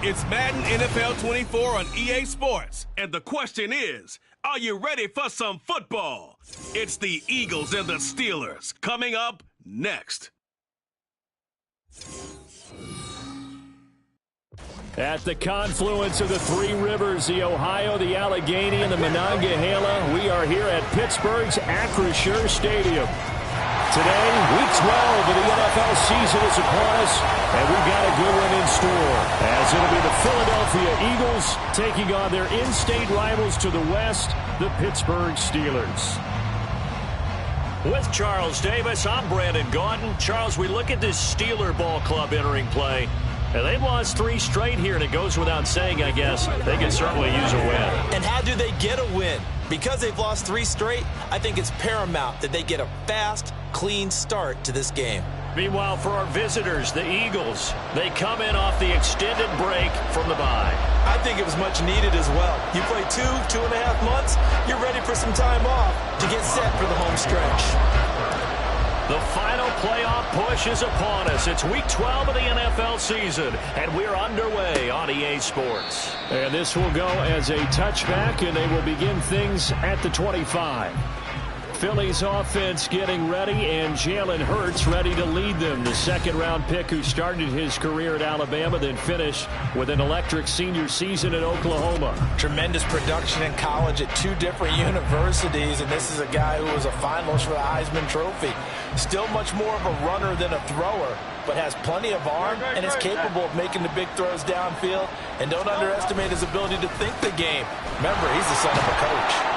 It's Madden NFL 24 on EA Sports. And the question is, are you ready for some football? It's the Eagles and the Steelers coming up next. At the confluence of the three rivers, the Ohio, the Allegheny, and the Monongahela, we are here at Pittsburgh's Acrisure Stadium. Today, Week 12 of the NFL season is upon us, and we've got a good one in store, as it'll be the Philadelphia Eagles taking on their in-state rivals to the west, the Pittsburgh Steelers. With Charles Davis, I'm Brandon Gaudin. Charles, we look at this Steeler ball club entering play, and they've lost 3 straight here, and it goes without saying, I guess, they can certainly use a win. And how do they get a win? Because they've lost 3 straight, I think it's paramount that they get a fast, clean start to this game. Meanwhile, for our visitors, the Eagles, they come in off the extended break from the bye. I think it was much needed as well. You play 2.5 months, you're ready for some time off to get set for the home stretch. The final playoff push is upon us. It's Week 12 of the NFL season, and we're underway on EA Sports. And this will go as a touchback, and they will begin things at the 25. Philly's offense getting ready, and Jalen Hurts ready to lead them. The second-round pick who started his career at Alabama, then finished with an electric senior season at Oklahoma. Tremendous production in college at 2 different universities, and this is a guy who was a finalist for the Heisman Trophy. Still much more of a runner than a thrower, but has plenty of arm and is capable of making the big throws downfield. And don't underestimate his ability to think the game. Remember, he's the son of a coach.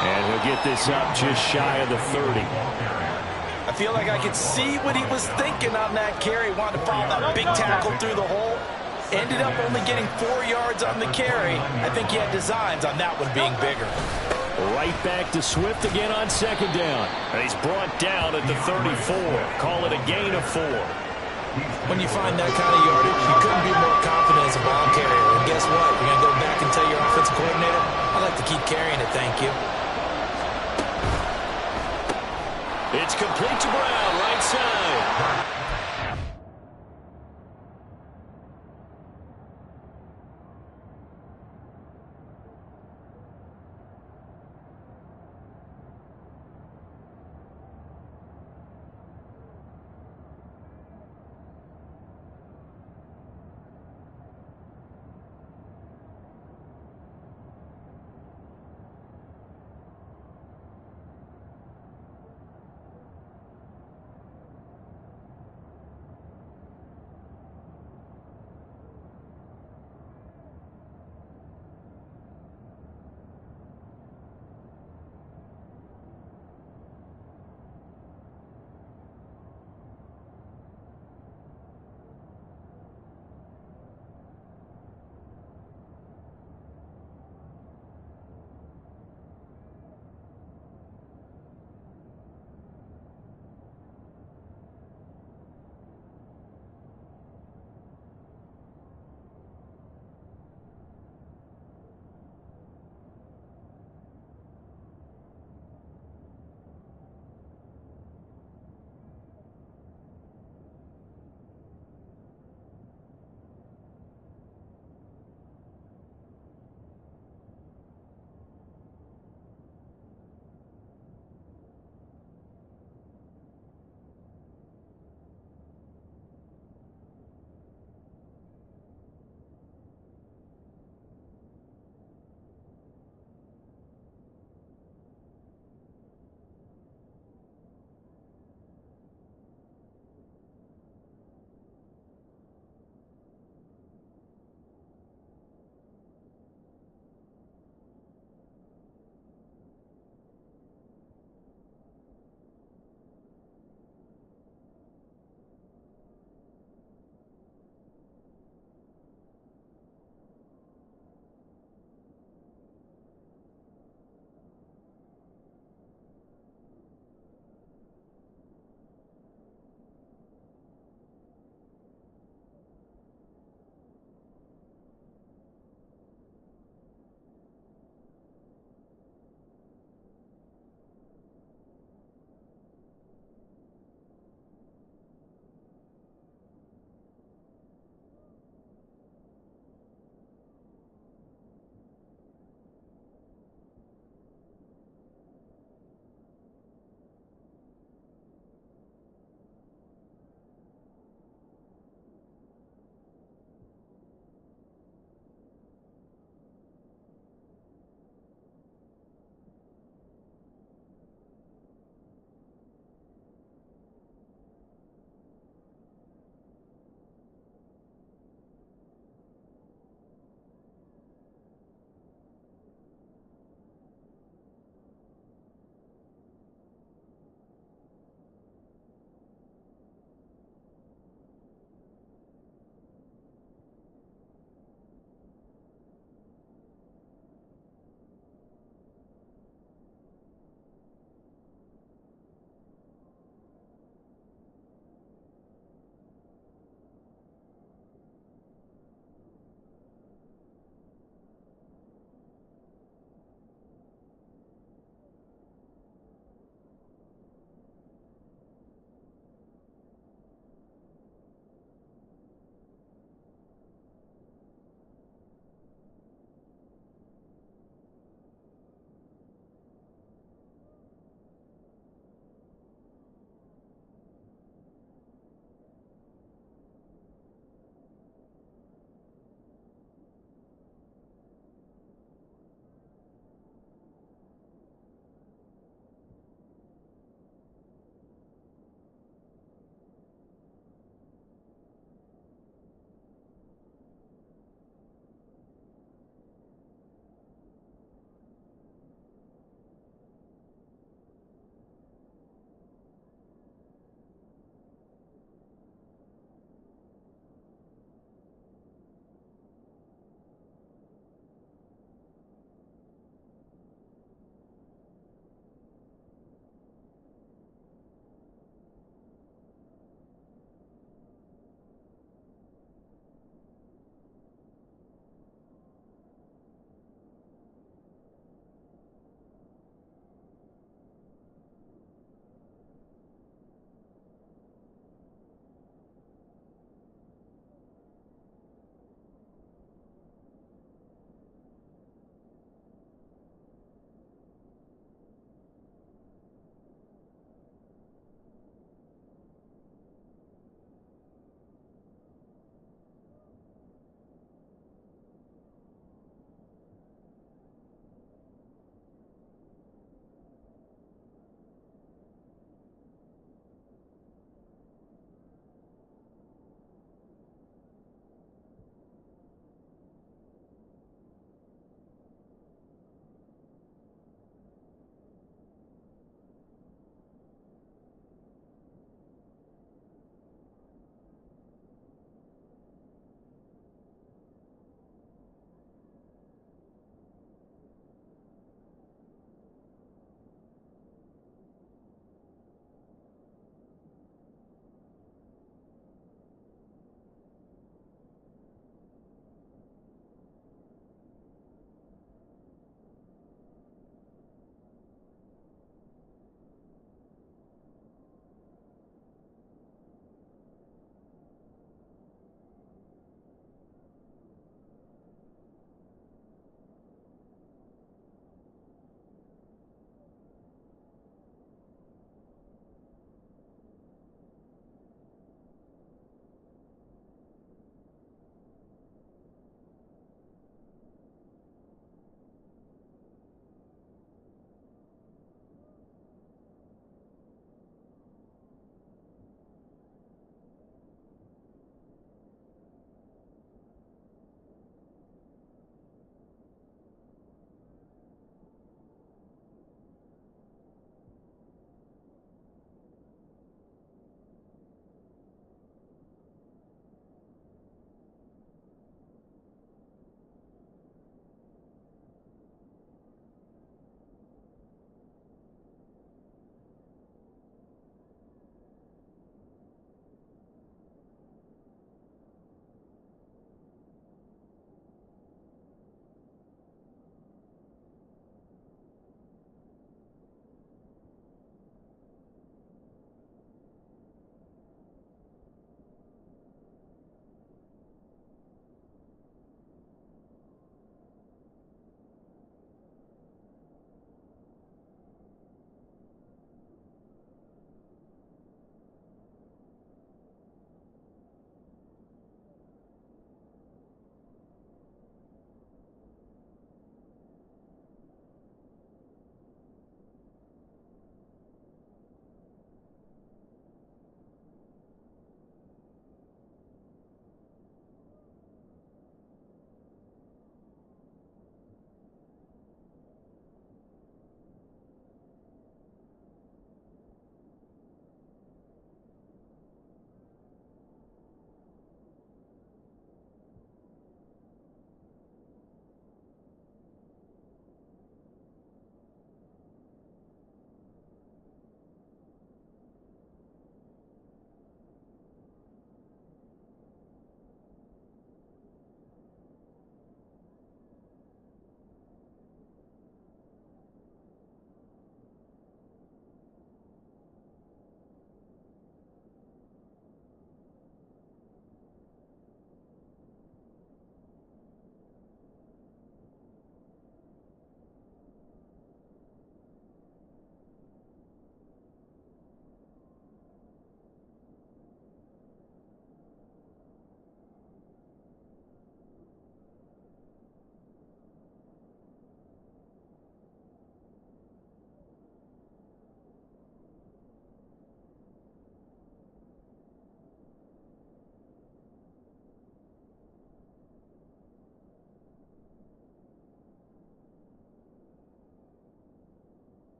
And he'll get this up just shy of the 30. I feel like I could see what he was thinking on that carry. Wanted to follow that big tackle through the hole. Ended up only getting 4 yards on the carry. I think he had designs on that one being bigger. Right back to Swift again on second down. And he's brought down at the 34. Call it a gain of 4. When you find that kind of yardage, you couldn't be more confident as a ball carrier. And guess what? You're going to go back and tell your offensive coordinator, I'd like to keep carrying it, thank you. It's complete to Brown, right side.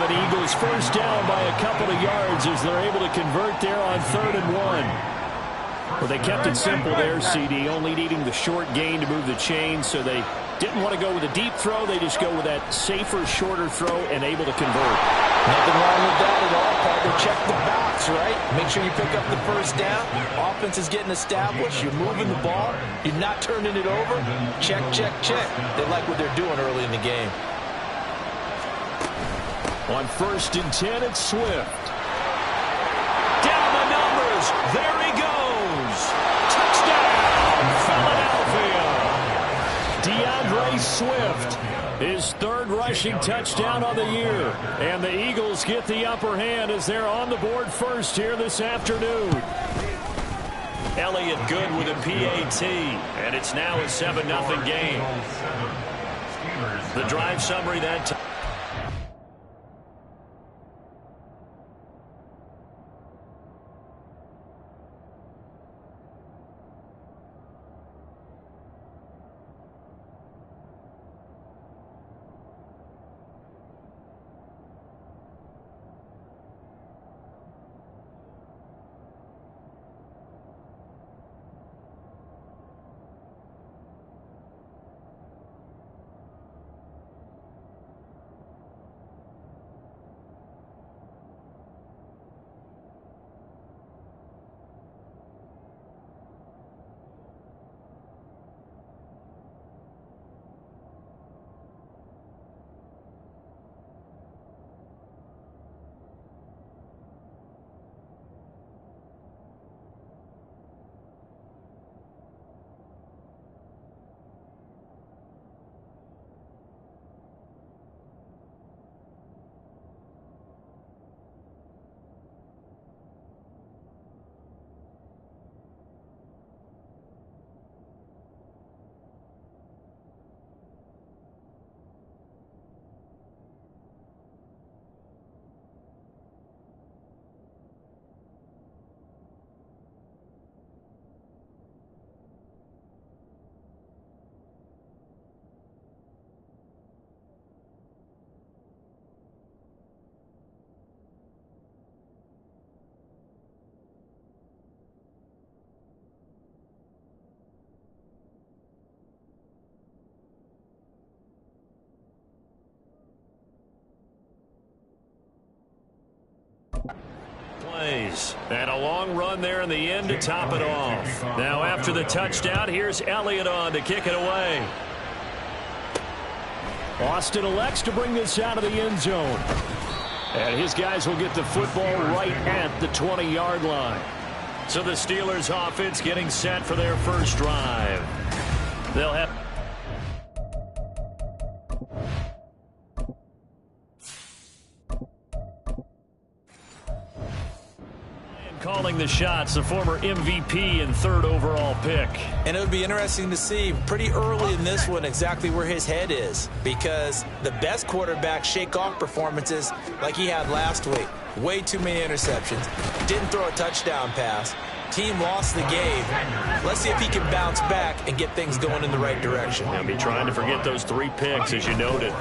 an Eagles first down by a couple of yards as they're able to convert there on 3rd and 1. Well, they kept it simple there, CD, only needing the short gain to move the chains, so they didn't want to go with a deep throw. They just go with that safer, shorter throw and able to convert. Nothing wrong with that at all, partner. Check the box, right? Make sure you pick up the first down. Offense is getting established. You're moving the ball. You're not turning it over. Check, check, check. They like what they're doing early in the game. On 1st and 10, it's Swift. Down the numbers. There he goes. Touchdown, Philadelphia. DeAndre Swift, his 3rd rushing touchdown on the year. And the Eagles get the upper hand as they're on the board first here this afternoon. Elliott good with a PAT, and it's now a 7-0 game. The drive summary that time. Plays. And a long run there in the end to top it off. Now after the touchdown, here's Elliott on to kick it away. Austin elects to bring this out of the end zone. And his guys will get the football right at the 20-yard line. So the Steelers offense getting set for their first drive. They'll have calling the shots, the former MVP and 3rd overall pick. And it would be interesting to see pretty early in this one exactly where his head is, because the best quarterbacks shake off performances like he had last week. Way too many interceptions. Didn't throw a touchdown pass. Team lost the game. Let's see if he can bounce back and get things going in the right direction. I'll be trying to forget those 3 picks, as you noted.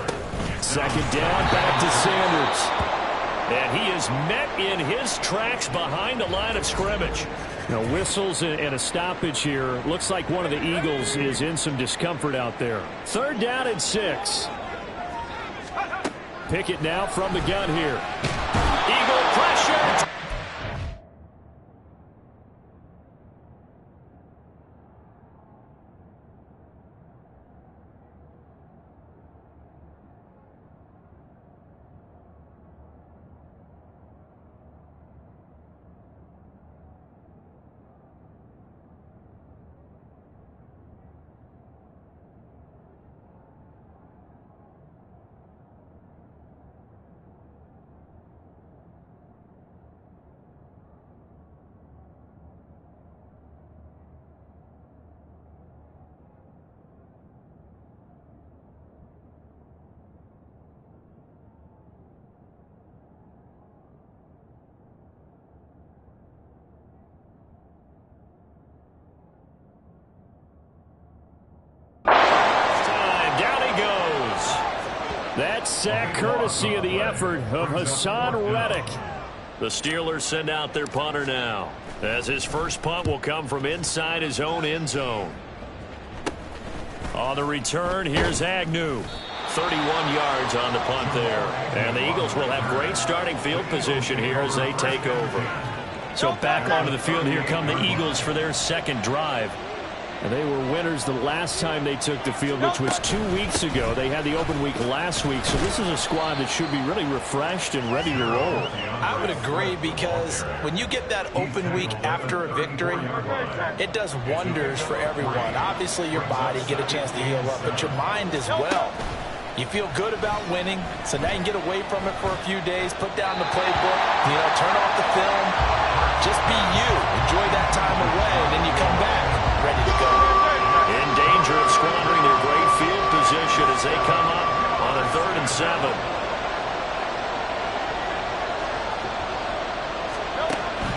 2nd down, back to Sanders. And he is met in his tracks behind the line of scrimmage. Now, whistles and a stoppage here. Looks like one of the Eagles is in some discomfort out there. 3rd down and 6. Pickett now from the gun here. Eagle pressure. That sack courtesy of the effort of Hassan Reddick. The Steelers send out their punter now, as his first punt will come from inside his own end zone. On the return, here's Agnew. 31 yards on the punt there. And the Eagles will have great starting field position here as they take over. So back onto the field, here come the Eagles for their second drive. And they were winners the last time they took the field, which was 2 weeks ago. They had the open week last week, so this is a squad that should be really refreshed and ready to roll. I would agree, because when you get that open week after a victory, it does wonders for everyone. Obviously, your body get a chance to heal up, but your mind as well. You feel good about winning, so now you can get away from it for a few days, put down the playbook, turn off the film, just be you. Enjoy that time away, and then you come back ready to go. In danger of squandering their great field position as they come up on a 3rd and 7.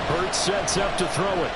Hurts sets up to throw it.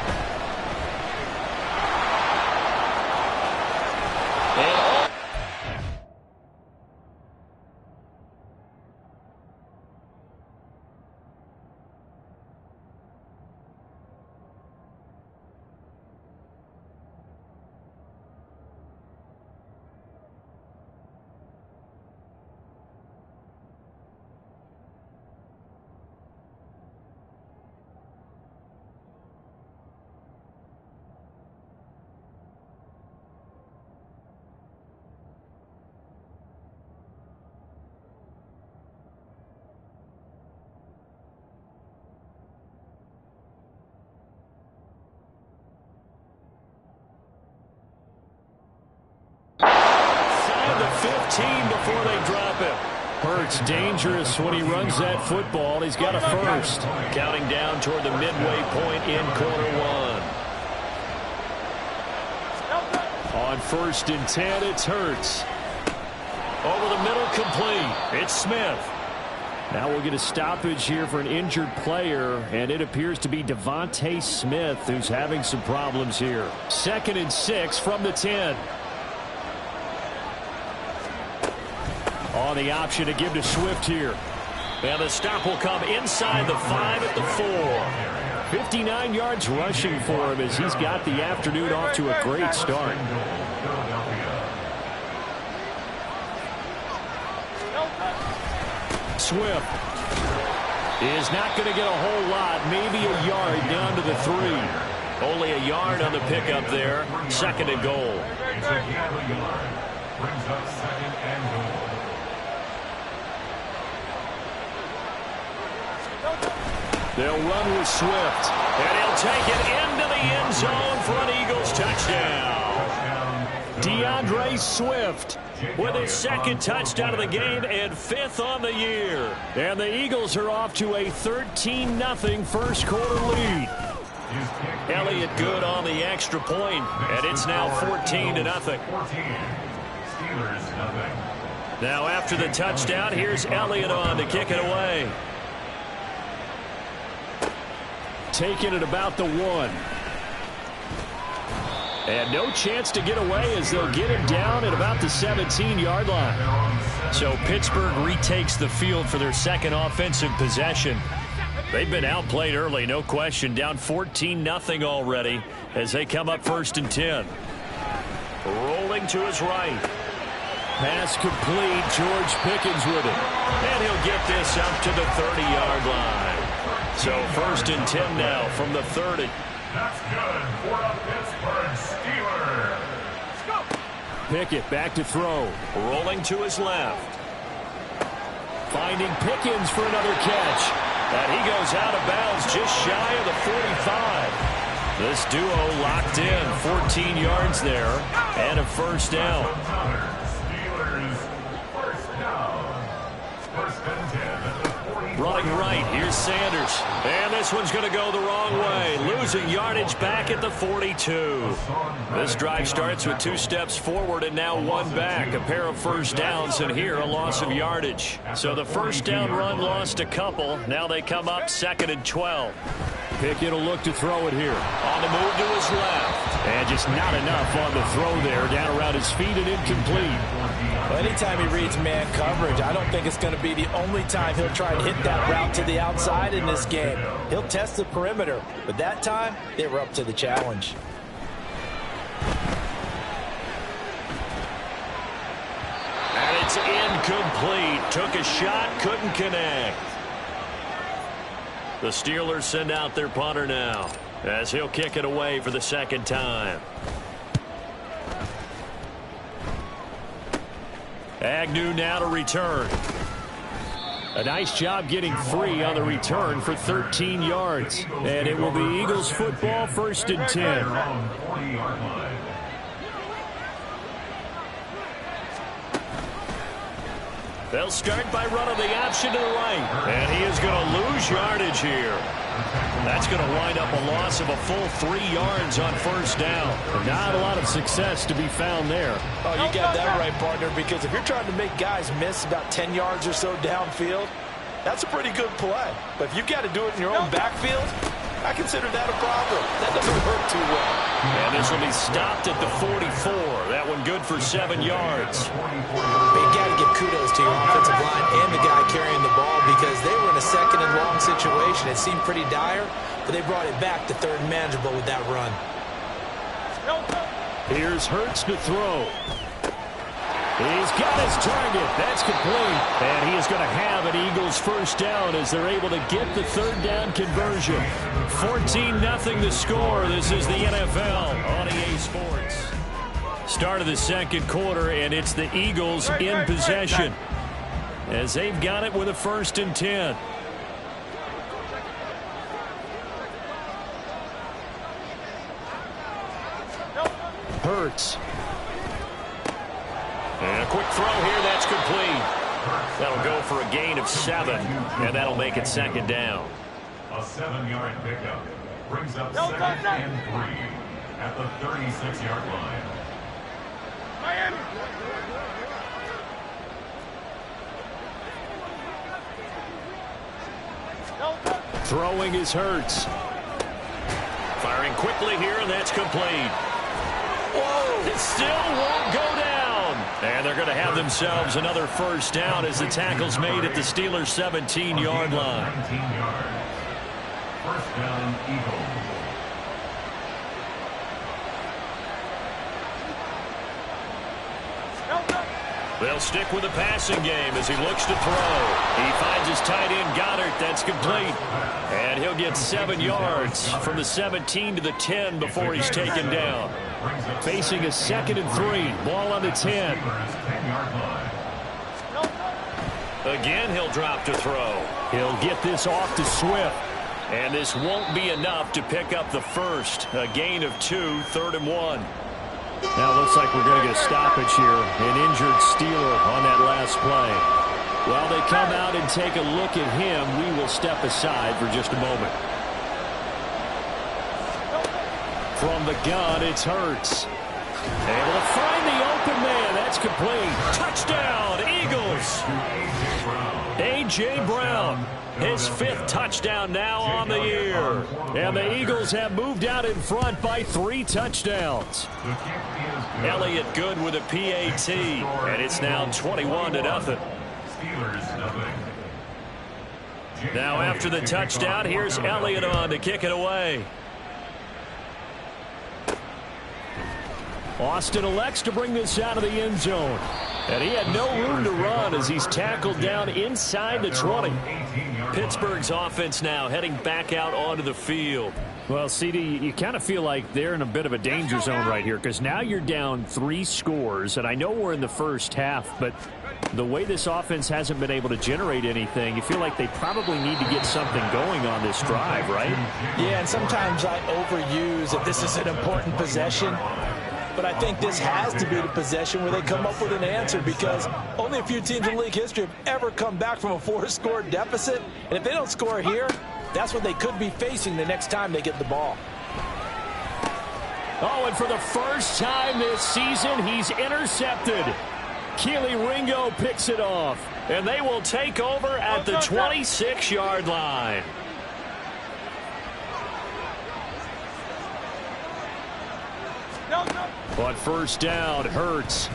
Before they drop him. Hurts dangerous when he runs that football. He's got a first. Counting down toward the midway point in quarter 1. On 1st and 10, it's Hurts. Over the middle, complete. It's Smith. Now we'll get a stoppage here for an injured player, and it appears to be Devontae Smith who's having some problems here. 2nd and 6 from the 10. On the option to give to Swift here. And the stop will come inside the 5 at the 4. 59 yards rushing for him as he's got the afternoon off to a great start. Swift is not going to get a whole lot, maybe a yard down to the 3. Only a yard on the pickup there. 2nd and goal. They'll run with Swift. And he'll take it into the end zone for an Eagles touchdown. DeAndre Swift with his 2nd touchdown of the game and 5th on the year. And the Eagles are off to a 13-0 first quarter lead. Elliott good on the extra point, and it's now 14-0. Now after the touchdown, here's Elliott on to kick it away. Taking it about the 1. And no chance to get away as they'll get him down at about the 17-yard line. So Pittsburgh retakes the field for their 2nd offensive possession. They've been outplayed early, no question. Down 14-0 already as they come up 1st and 10. Rolling to his right. Pass complete. George Pickens with it. And he'll get this up to the 30-yard line. So 1st and 10 now from the 30. That's good for the Pittsburgh Steelers. Pickett back to throw. Rolling to his left. Finding Pickens for another catch. And he goes out of bounds just shy of the 45. This duo locked in. 14 yards there and a 1st down. Steelers first down. 1st and 10 at the 40. Running right, here's Sanders. And this one's going to go the wrong way. Losing yardage back at the 42. This drive starts with 2 steps forward and now 1 back. A pair of 1st downs, and here a loss of yardage. So the 1st down run lost a couple. Now they come up 2nd and 12. Pickett will look to throw it here. On the move to his left. And just not enough on the throw there. Down around his feet and incomplete. Well, anytime he reads man coverage, I don't think it's going to be the only time he'll try and hit that route to the outside in this game. He'll test the perimeter, but that time, they were up to the challenge. And it's incomplete. Took a shot, couldn't connect. The Steelers send out their punter now, as he'll kick it away for the second time. Agnew now to return. A nice job getting free on the return for 13 yards. And it will be Eagles football, 1st and 10. They'll start by running the option to the right. And he is going to lose yardage here. That's going to wind up a loss of a full 3 yards on 1st down. Not a lot of success to be found there. Oh, you got that right, partner, because if you're trying to make guys miss about 10 yards or so downfield, that's a pretty good play. But if you got to do it in your own backfield, I consider that a problem. That doesn't work too well. And this will be stopped at the 44. That one good for 7 yards. But you got to give kudos to your offensive line and the guy carrying the ball, because they were in a 2nd and long situation. It seemed pretty dire, but they brought it back to 3rd and manageable with that run. Here's Hurts to throw. He's got his target. That's complete. And he is going to have an Eagles 1st down as they're able to get the 3rd down conversion. 14-0 the score. This is the NFL on EA Sports. Start of the 2nd quarter, and it's the Eagles in possession, as they've got it with a 1st and 10. Hurts. And a quick throw here, that's complete. That'll go for a gain of 7, and that'll make it 2nd down. A 7-yard pickup brings up 2nd and 3 at the 36-yard line. Miami. Throwing is Hurts. Firing quickly here, and that's complete. Whoa! It still won't go down. And they're going to have themselves another 1st down as the tackle's made at the Steelers' 17-yard line. 19 yards. 1st down, Eagles. They'll stick with the passing game as he looks to throw. He finds his tight end, Goddard. That's complete. And he'll get 7 yards from the 17 to the 10 before he's taken down. Facing a 2nd and 3. Ball on the 10. Again, he'll drop to throw. He'll get this off to Swift. And this won't be enough to pick up the 1st. A gain of 2, 3rd and 1. Now it looks like we're going to get a stoppage here. An injured Steeler on that last play. While they come out and take a look at him, we will step aside for just a moment. From the gun, it's Hurts. Able to find the open man. That's complete. Touchdown, Eagles. A.J. Brown. His 5th touchdown now on the year. And the Eagles have moved out in front by 3 touchdowns. Elliott good with a PAT. And it's now 21-0. Now after the touchdown, here's Elliott on to kick it away. Austin elects to bring this out of the end zone. And he had no room to run as he's tackled down inside the 20. Pittsburgh's offense now heading back out onto the field. Well, CD, you kind of feel like they're in a bit of a danger zone right here, because now you're down 3 scores, and I know we're in the 1st half, but the way this offense hasn't been able to generate anything, you feel like they probably need to get something going on this drive, right? Yeah, and sometimes I overuse if this is an important possession. But I think this has to be the possession where they come up with an answer, because only a few teams in league history have ever come back from a 4-score deficit. And if they don't score here, that's what they could be facing the next time they get the ball. Oh, and for the first time this season, he's intercepted. Keely Ringo picks it off. And they will take over at the 26-yard line. On 1st down, Hurts.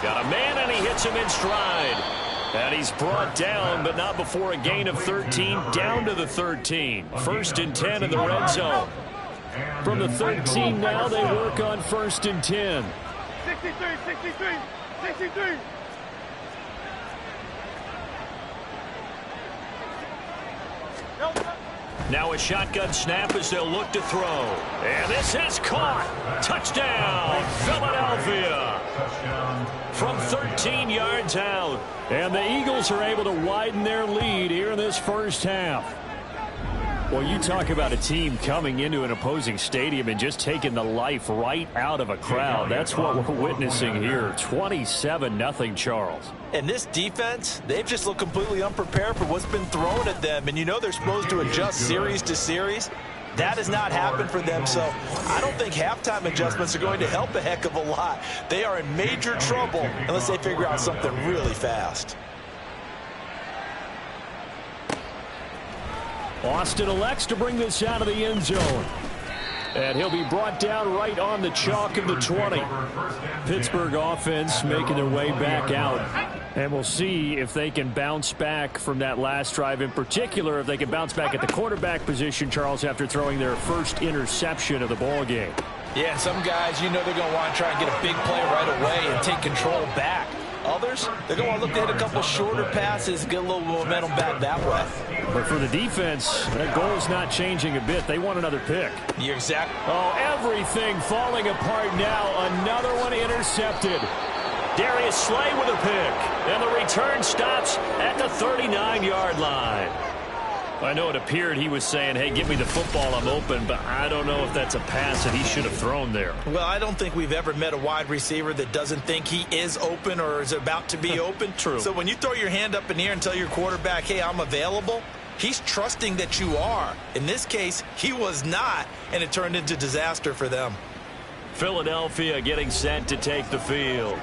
Got a man, and he hits him in stride. And he's brought down, but not before a gain of 13, down to the 13. 1st and 10 in the red zone. From the 13 now, they work on 1st and 10. 63, 63, 63. Now a shotgun snap as they'll look to throw. And this is caught. Touchdown, Philadelphia. From 13 yards out. And the Eagles are able to widen their lead here in this first half. Well, you talk about a team coming into an opposing stadium and just taking the life right out of a crowd. That's what we're witnessing here. 27-0, Charles. And this defense, they've just looked completely unprepared for what's been thrown at them. And you know they're supposed to adjust series to series. That has not happened for them, so I don't think halftime adjustments are going to help a heck of a lot. They are in major trouble unless they figure out something really fast. Austin elects to bring this out of the end zone. And he'll be brought down right on the chalk of the 20. Pittsburgh offense making their way back out. And we'll see if they can bounce back from that last drive. In particular, if they can bounce back at the quarterback position, Charles, after throwing their first interception of the ball game. Yeah, some guys, you know they're going to want to try and get a big play right away and take control back. Others, they're going to look to hit a couple shorter passes, get a little momentum back that way. But for the defense, that goal's not changing a bit. They want another pick. You're exactly. Oh, everything falling apart now. Another one intercepted. Darius Slay with a pick. And the return stops at the 39-yard line. I know it appeared he was saying, hey, give me the football, I'm open, but I don't know if that's a pass that he should have thrown there. Well, I don't think we've ever met a wide receiver that doesn't think he is open or is about to be open. True. So when you throw your hand up in the air and tell your quarterback, hey, I'm available, he's trusting that you are. In this case, he was not, and it turned into disaster for them. Philadelphia getting set to take the field.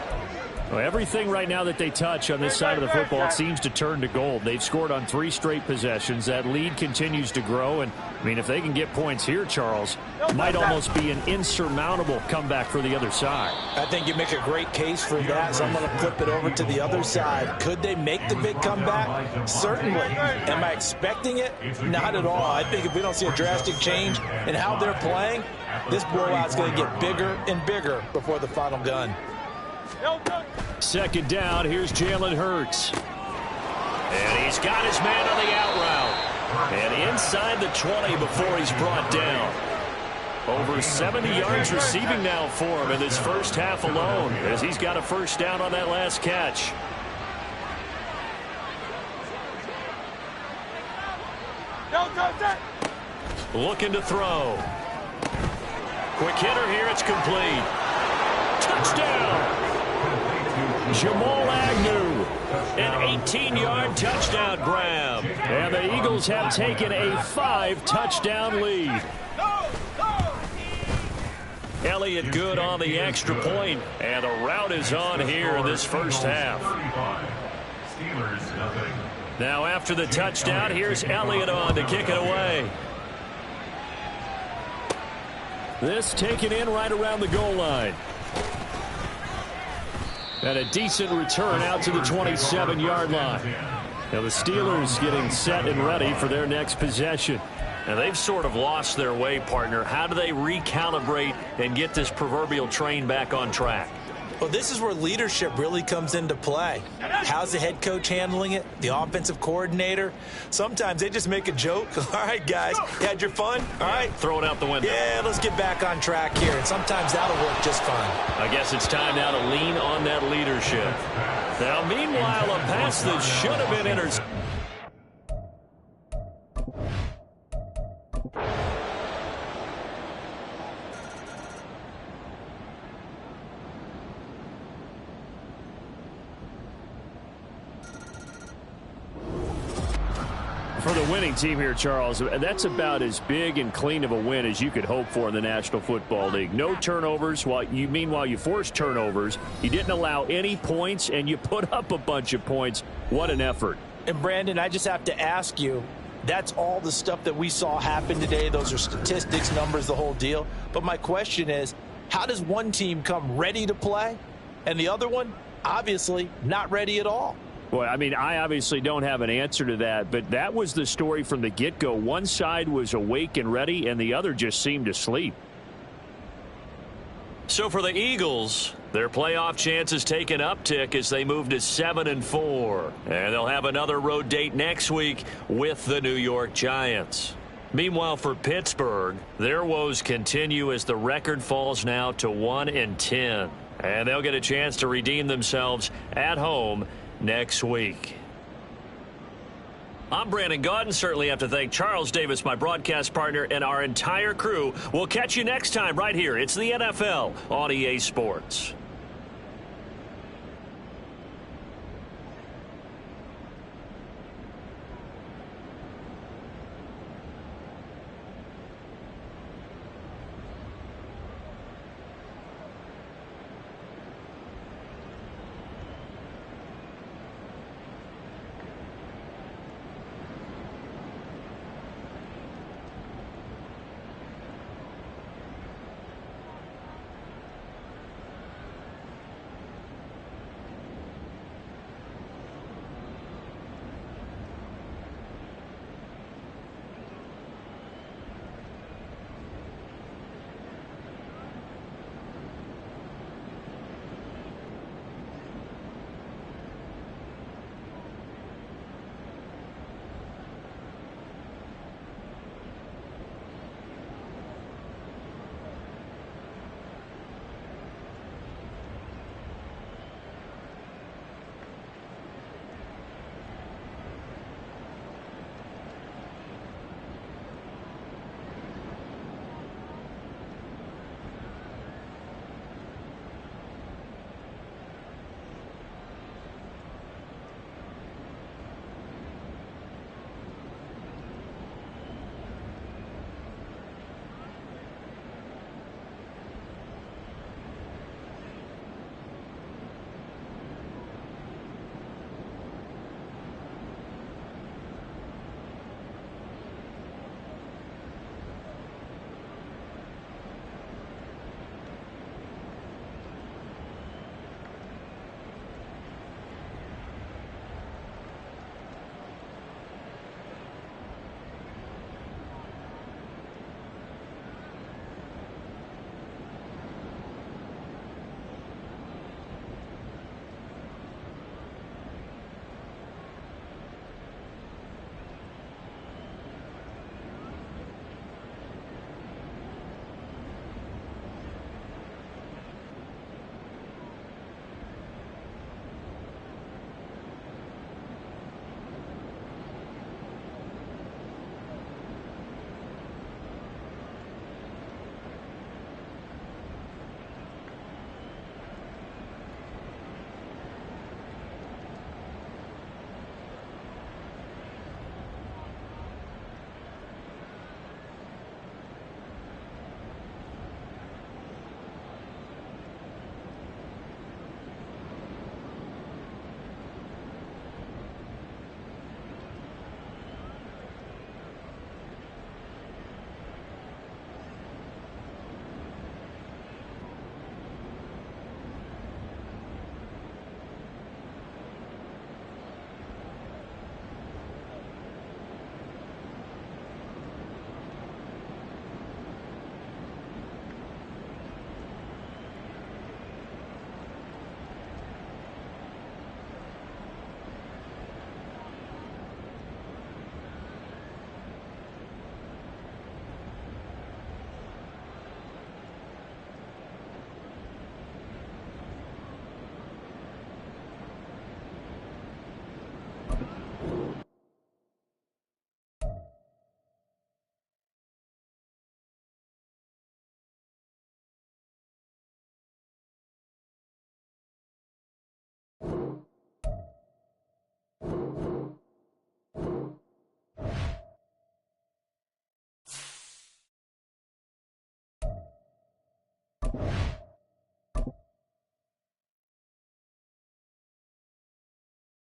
Well, everything right now that they touch on this side of the football, it seems to turn to gold. They've scored on 3 straight possessions. That lead continues to grow. And, I mean, if they can get points here, Charles, might almost be an insurmountable comeback for the other side. I think you make a great case for that, so I'm going to flip it over to the other side. Could they make the big comeback? Certainly. Am I expecting it? Not at all. I think if we don't see a drastic change in how they're playing, this blowout's going to get bigger and bigger before the final gun. Second down, here's Jalen Hurts. And he's got his man on the out route. And inside the 20 before he's brought down. Over 70 yards receiving now for him in this first half alone, as he's got a first down on that last catch. Looking to throw. Quick hitter here, it's complete. Touchdown! Jamal Agnew. An 18-yard touchdown grab. And the Eagles have taken a 5-touchdown lead. Elliott good on the extra point, and the route is on here in this first half. Now after the touchdown, here's Elliott on to kick it away. This taken in right around the goal line. And a decent return out to the 27-yard line. Now the Steelers getting set and ready for their next possession. And they've sort of lost their way, partner. How do they recalibrate and get this proverbial train back on track? Well, this is where leadership really comes into play. How's the head coach handling it? The offensive coordinator? Sometimes they just make a joke. All right, guys, you had your fun? All right. Throw it out the window. Yeah, let's get back on track here. And sometimes that'll work just fine. I guess it's time now to lean on that leadership. Now, meanwhile, a pass that should have been intercepted. For the winning team here, Charles, that's about as big and clean of a win as you could hope for in the National Football League. No turnovers. Meanwhile, you forced turnovers. You didn't allow any points, and you put up a bunch of points. What an effort. And, Brandon, I just have to ask you, that's all the stuff that we saw happen today. Those are statistics, numbers, the whole deal. But my question is, how does one team come ready to play and the other one obviously not ready at all. Well, I mean, I obviously don't have an answer to that, but that was the story from the get-go. One side was awake and ready, and the other just seemed to sleep. So for the Eagles, their playoff chances take an uptick as they move to 7-4. And they'll have another road date next week with the New York Giants. Meanwhile, for Pittsburgh, their woes continue as the record falls now to 1-10. And they'll get a chance to redeem themselves at home next week. I'm Brandon Gaudin. Certainly have to thank Charles Davis, my broadcast partner, and our entire crew. We'll catch you next time right here. It's the NFL on EA Sports.